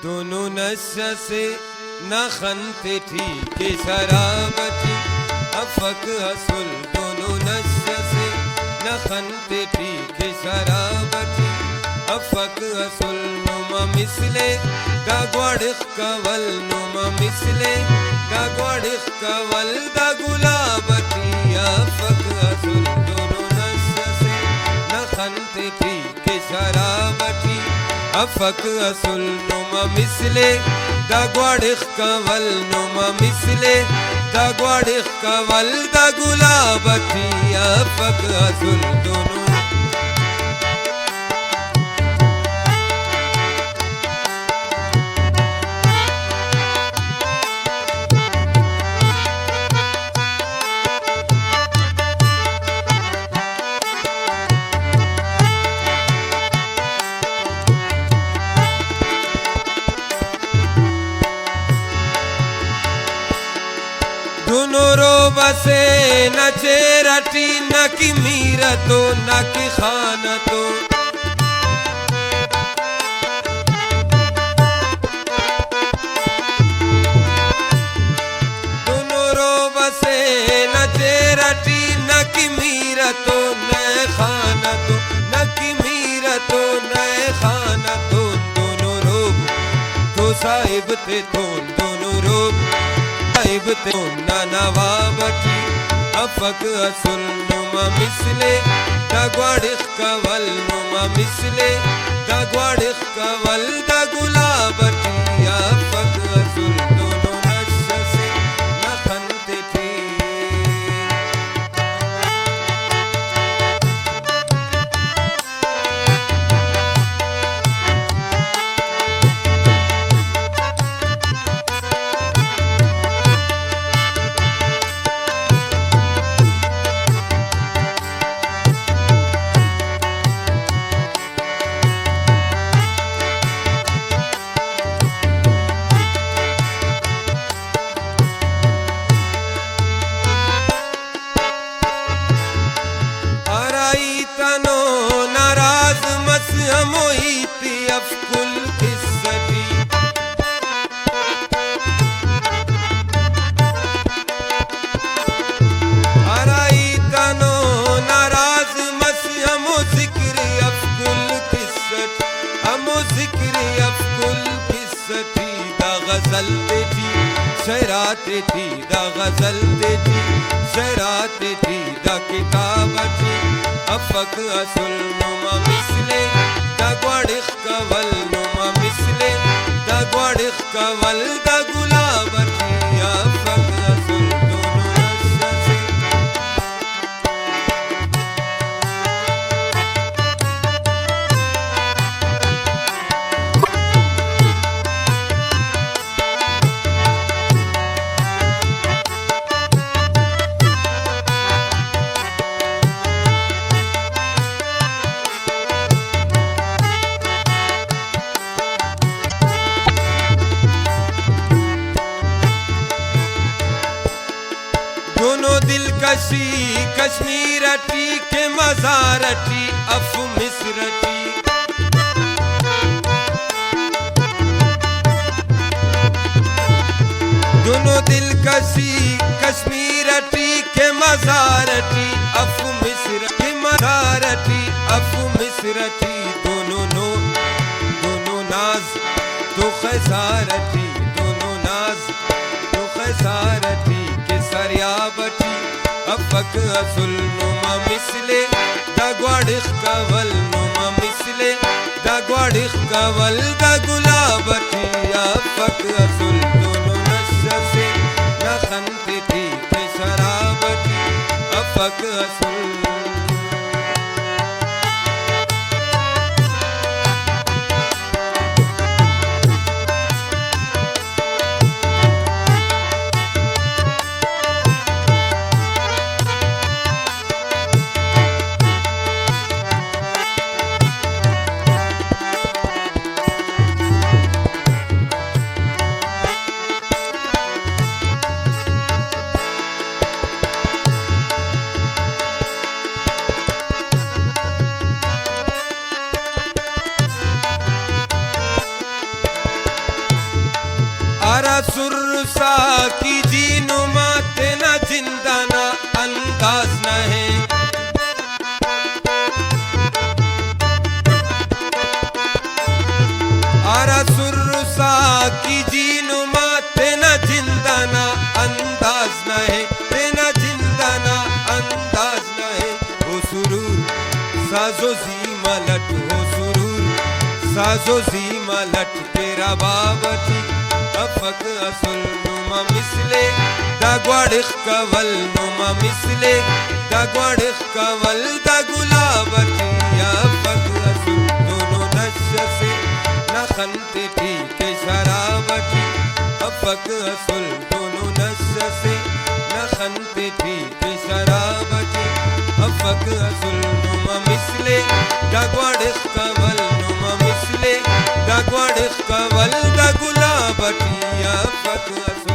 दोनों नशा से न खनते थी के शराबती अफक हसुल। दोनों नशा से न खनते थी के शराबती अफक हसुल। नुमा मिसले दा ग्वाड़िख कवल नुमा मिसले दा ग्वाड़िख कवल दा गुलाबती अफक हसुल। दोनों नशा से न खनते थी के शराबती अफक हसुल। नुमा मिसले दा ग्वाड़िख कवल नुमा मिसले दा ग्वाड़िख कवल दा गुलाबती अफक हसुल। दोनों दोनों रोबा से न चेरटी न की मीरतो न की खानतो। दोनों रोबा से न चेरटी न की मीरतो न खानतो न की मीरतो न खानतो। दोनों रोब तो साहिब थे तो दोनों रोब तो नवाबती अफक हसुल। नुमा मिसले दा ग्वाड़िख कवल नुमा मिसले दा ग्वाड़िख कवल दा गुलाबती अफक हसुल। दोनों नशा से न खनते थे तनो नाराज मस मोहिती अफकुल किस्सती। अराई तनो नाराज मस हमो जिक्र अफकुल किस्सती हमो जिक्र अफकुल किस्सती। दा गजल थी शराते थी दा गजल थी शराते थी दा किताबती अफक हसुल। नुमा मिसले दा ग्वाड़िख कवल नुमा मिसले दा ग्वाड़िख कवल दा गुलाबती अफक हसुल। दोनों नशा से दोनों दिलकशी कश्मीरटी के मज़ारटी अफ मिस्रटी। दोनों दिलकशी कश्मीरटी के मज़ारटी अफ मिस्रटी मज़ारटी अफ मिस्रटी। दोनों नो दोनों नाज तो खसारती दोनों नाज तो खसारती सरियाबती अफक हसुल। नुमा मिसले दा ग्वाड़िख कवल नुमा मिसले दा ग्वाड़िख कवल दा गुलाबती अफक हसुल। दोनों नशा से न खनते थी के शराबती अफक हसुल। सुरसा की जीनुमा तेना जिंदाना अंदाज न है। आरा सुरसा की जीनुमा तेना जिंदाना अंदाज न है, तेना जिंदाना अंदाज न है। हो सुरूर साजो जीमा लट, हो सुरूर साजो जीमा लट तेरा बाबती अफक असुल नुमा मिसले दा ग्वाड़िख कवल नुमा मिसले दा ग्वाड़िख कवल दा गुलाबती अफक असुल दोनों नश्य से नखनते ठीक शराबती अफक असुल दोनों नश्य से नखनते ठीक शराबती अफक असुल नुमा मिसले दा ग्वाड़िख कवल नुमा मिसले दा ग्वाड़िख कवल दा गुलाबती अफक असुल